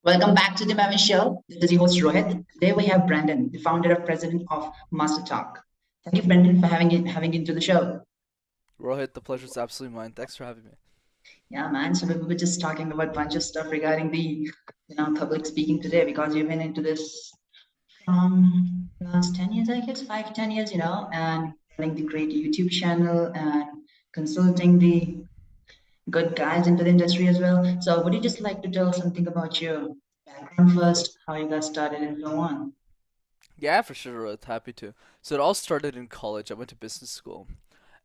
Welcome back to the Maven Show. This is your host Rohit. Today we have Brenden, the founder and president of MasterTalk. Thank you, Brenden, for having into the show. Rohit, the pleasure's absolutely mine. Thanks for having me. Yeah, man. So we were just talking about a bunch of stuff regarding the public speaking today because you've been into this last 10 years, I guess, 5, 10 years, and running the great YouTube channel and consulting the good guys into the industry as well. So would you just like to tell something about your background first, how you got started and so on? Yeah, for sure, Rohit. Happy to. So it all started in college. I went to business school,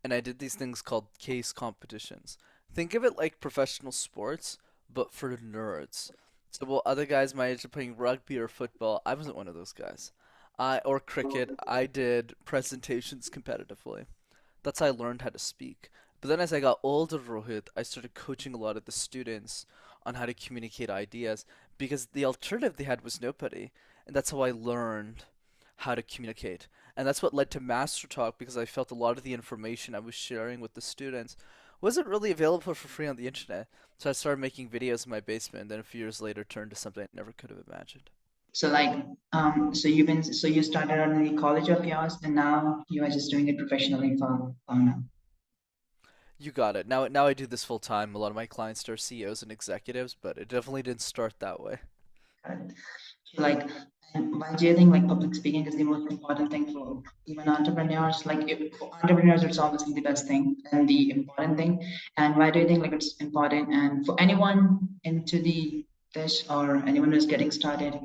and I did these things called case competitions. Think of it like professional sports, but for nerds. So while other guys my age are playing rugby or football, I wasn't one of those guys. Or cricket, I did presentations competitively. That's how I learned how to speak. But then as I got older, Rohit, I started coaching a lot of the students on how to communicate ideas because the alternative they had was nobody. And that's how I learned how to communicate. And that's what led to MasterTalk because I felt a lot of the information I was sharing with the students wasn't really available for free on the internet. So I started making videos in my basement and then a few years later turned to something I never could have imagined. So like, so you started out in the college of yours, and now you are just doing it professionally for now. You got it. Now I do this full time. A lot of my clients are CEOs and executives, but it definitely didn't start that way. Got it. So like, and why do you think like public speaking is the most important thing for even entrepreneurs? Like, if, for entrepreneurs, it's obviously the best thing and the important thing. And why do you think like it's important? And for anyone into the this or anyone who's getting started,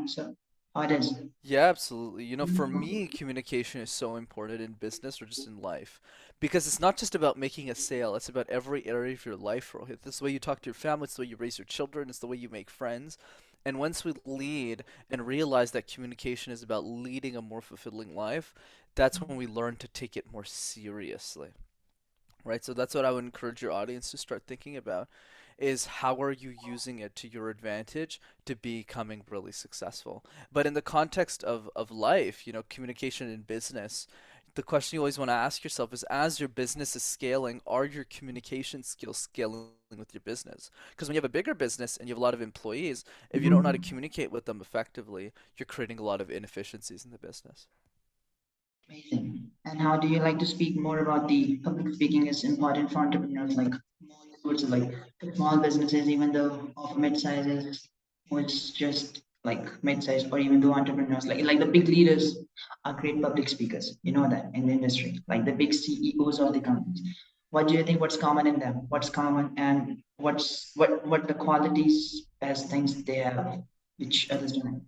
so how it is. Yeah, absolutely. For me, communication is so important in business or just in life because it's not just about making a sale, it's about every area of your life, Rohit. This is the way you talk to your family, it's the way you raise your children, it's the way you make friends. And once we lead and realize that communication is about leading a more fulfilling life, that's when we learn to take it more seriously. Right? So that's what I would encourage your audience to start thinking about is how are you using it to your advantage to becoming really successful. But in the context of life, communication in business, the question you always want to ask yourself is as your business is scaling, are your communication skills scaling with your business? Because when you have a bigger business and you have a lot of employees, if you don't know how to Mhm. communicate with them effectively, you're creating a lot of inefficiencies in the business. Amazing. And how do you like to speak more about the public speaking is important for entrepreneurs, like more towards like small businesses, even though of mid sizes, or it's just like mid size, or even though entrepreneurs, like the big leaders are great public speakers. You know that in the industry, like the big CEOs of the companies. What do you think? What's common in them? What's common, and what the qualities as things they have, which others don't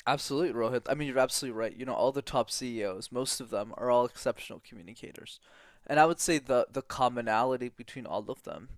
Absolutely, Rohit. I mean, you're absolutely right. All the top CEOs, most of them are all exceptional communicators. And I would say the commonality between all of them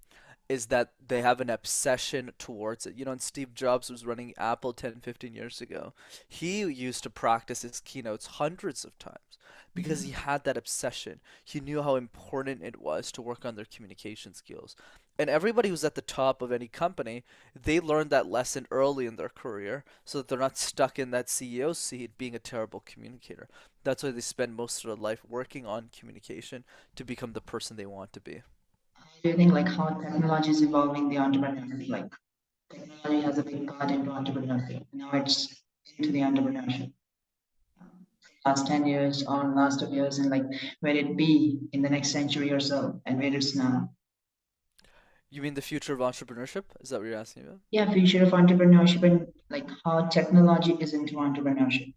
is that they have an obsession towards it. And Steve Jobs was running Apple 10, 15 years ago. He used to practice his keynotes hundreds of times because he have. had that obsession. He knew how important it was to work on their communication skills. And everybody who's at the top of any company, they learned that lesson early in their career so that they're not stuck in that CEO seat being a terrible communicator. That's why they spend most of their life working on communication to become the person they want to be. Do you think like how technology is evolving the entrepreneurship? Like technology has a big part into entrepreneurship. Now it's into the entrepreneurship. Last 10 years or last 2 years, and like where it be in the next century or so, and where it's now. You mean the future of entrepreneurship? Is that what you're asking about? Yeah, future of entrepreneurship and like how technology is into entrepreneurship.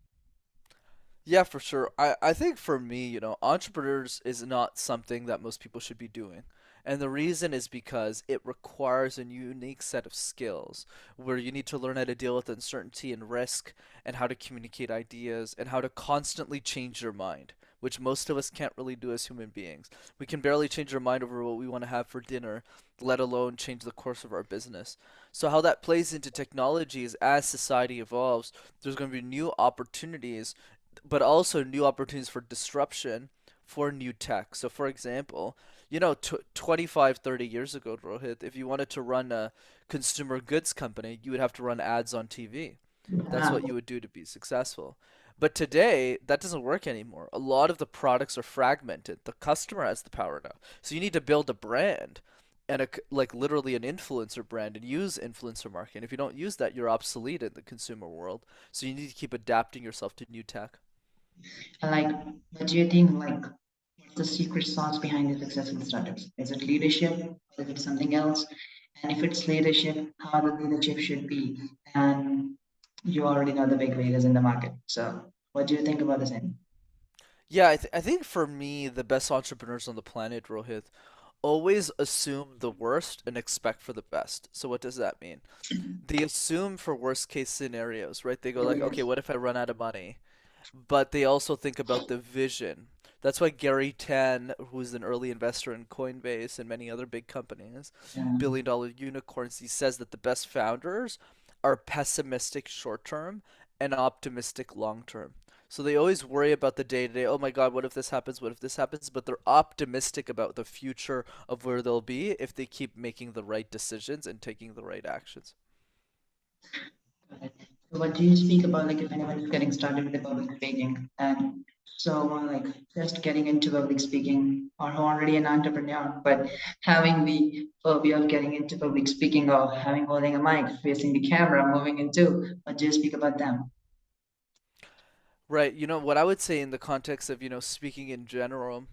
Yeah, for sure. I think for me, entrepreneurs is not something that most people should be doing. And the reason is because it requires a unique set of skills where you need to learn how to deal with uncertainty and risk and how to communicate ideas and how to constantly change your mind, which most of us can't really do as human beings. We can barely change our mind over what we want to have for dinner, let alone change the course of our business. So how that plays into technology is as society evolves, there's going to be new opportunities but also new opportunities for disruption for new tech. So, for example, 25, 30 years ago, Rohit, if you wanted to run a consumer goods company, you would have to run ads on TV. That's Yeah, what you would do to be successful. But today, that doesn't work anymore. A lot of the products are fragmented. The customer has the power now. So you need to build a brand. and like literally an influencer brand and use influencer marketing. If you don't use that, you're obsolete in the consumer world. So you need to keep adapting yourself to new tech. And like, what do you think? Like, what's the secret sauce behind the successful startups? Is it leadership? Is it something else? And if it's leadership, how the leadership should be? And you already know the big leaders in the market. So, what do you think about the same? Yeah, I think for me, the best entrepreneurs on the planet, Rohit, always assume the worst and expect for the best. So what does that mean? They assume for worst case scenarios, right? They go like, okay, what if I run out of money? But they also think about the vision. That's why Gary Tan, who's an early investor in Coinbase and many other big companies, Yeah. billion-dollar unicorns, he says that the best founders are pessimistic short term and optimistic long term. So they always worry about the day to day. Oh my God, what if this happens? What if this happens? But they're optimistic about the future of where they'll be if they keep making the right decisions and taking the right actions. Got So what do you speak about like if anyone is getting started with the public speaking and so like just getting into public speaking or who already an entrepreneur but having the phobia of getting into public speaking or having holding a mic, facing the camera, moving into, what do you speak about them? Right. What I would say in the context of, speaking in general,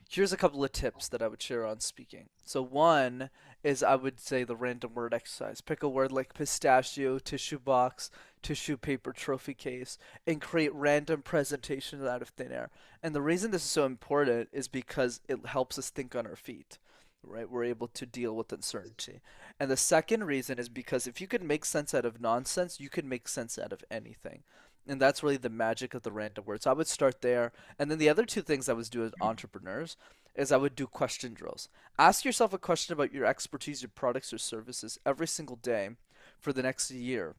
here's a couple of tips that I would share on speaking. So one is I would say the random word exercise. Pick a word like pistachio, tissue box, tissue paper, trophy case, and create random presentations out of thin air. And the reason this is so important is because it helps us think on our feet. Right? We're able to deal with uncertainty. And the second reason is because if you can make sense out of nonsense, you can make sense out of anything. And that's really the magic of the random words. So I would start there. And then the other two things I would do as entrepreneurs is I would do question drills. Ask yourself a question about your expertise, your products or services every single day for the next year.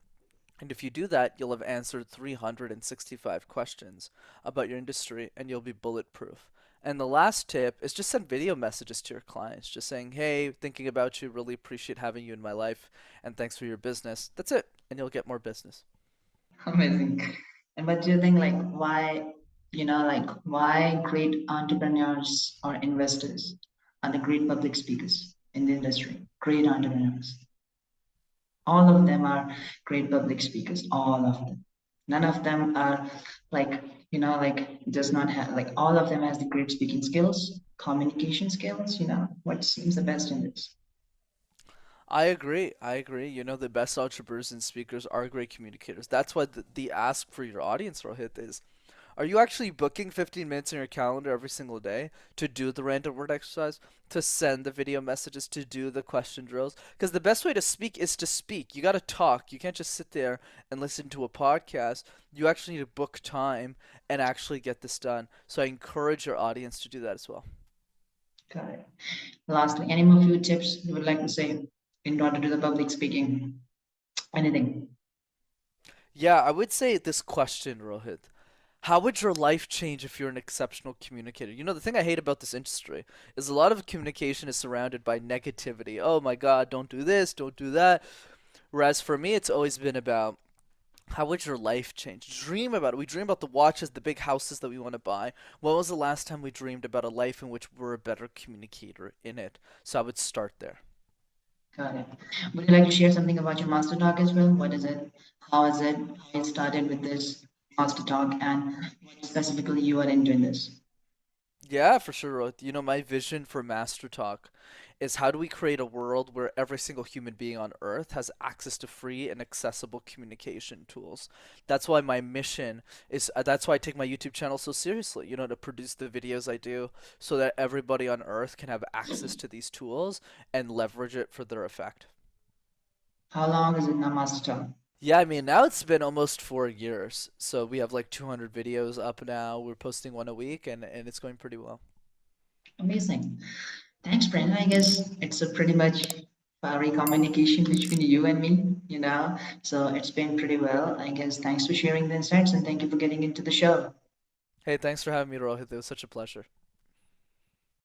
And if you do that, you'll have answered 365 questions about your industry and you'll be bulletproof. And the last tip is just send video messages to your clients, just saying, hey, thinking about you, really appreciate having you in my life, and thanks for your business. That's it, and you'll get more business. Amazing. And what do you think like why like why great entrepreneurs or investors are the great public speakers in the industry? Great entrepreneurs. All of them are great public speakers, all of them. None of them are like, like does not have like all of them has the great speaking skills, communication skills, what seems the best in this. I agree. I agree. The best entrepreneurs and speakers are great communicators. That's why the ask for your audience, Rohit, is are you actually booking 15 minutes in your calendar every single day to do the random word exercise, to send the video messages, to do the question drills? Because the best way to speak is to speak. You got to talk. You can't just sit there and listen to a podcast. You actually need to book time and actually get this done. So I encourage your audience to do that as well. Got it. Lastly, any more few tips you would like to say in order to do the public speaking? Anything? Yeah, I would say this question, Rohit. How would your life change if you're an exceptional communicator? The thing I hate about this industry is a lot of communication is surrounded by negativity. Oh my God, don't do this, don't do that. Whereas for me, it's always been about how would your life change? Dream about it. We dream about the watches, the big houses that we want to buy. When was the last time we dreamed about a life in which we're a better communicator in it? So I would start there. Got it. Would you like to share something about your master talk as well? What is it? How is it? How you started with this master talk and what specifically you are into in this? Yeah, for sure, Rohit. My vision for MasterTalk is how do we create a world where every single human being on Earth has access to free and accessible communication tools. That's why my mission is, that's why I take my YouTube channel so seriously, to produce the videos I do so that everybody on Earth can have access to these tools and leverage it for their effect. How long is it now, master talk? Yeah, I mean, now it's been almost 4 years. So we have like 200 videos up now. We're posting one a week and it's going pretty well. Amazing. Thanks, Brenda. I guess it's a pretty much very communication between you and me, So it's been pretty well. I guess thanks for sharing the insights and thank you for getting into the show. Hey, thanks for having me, Rohit. It was such a pleasure.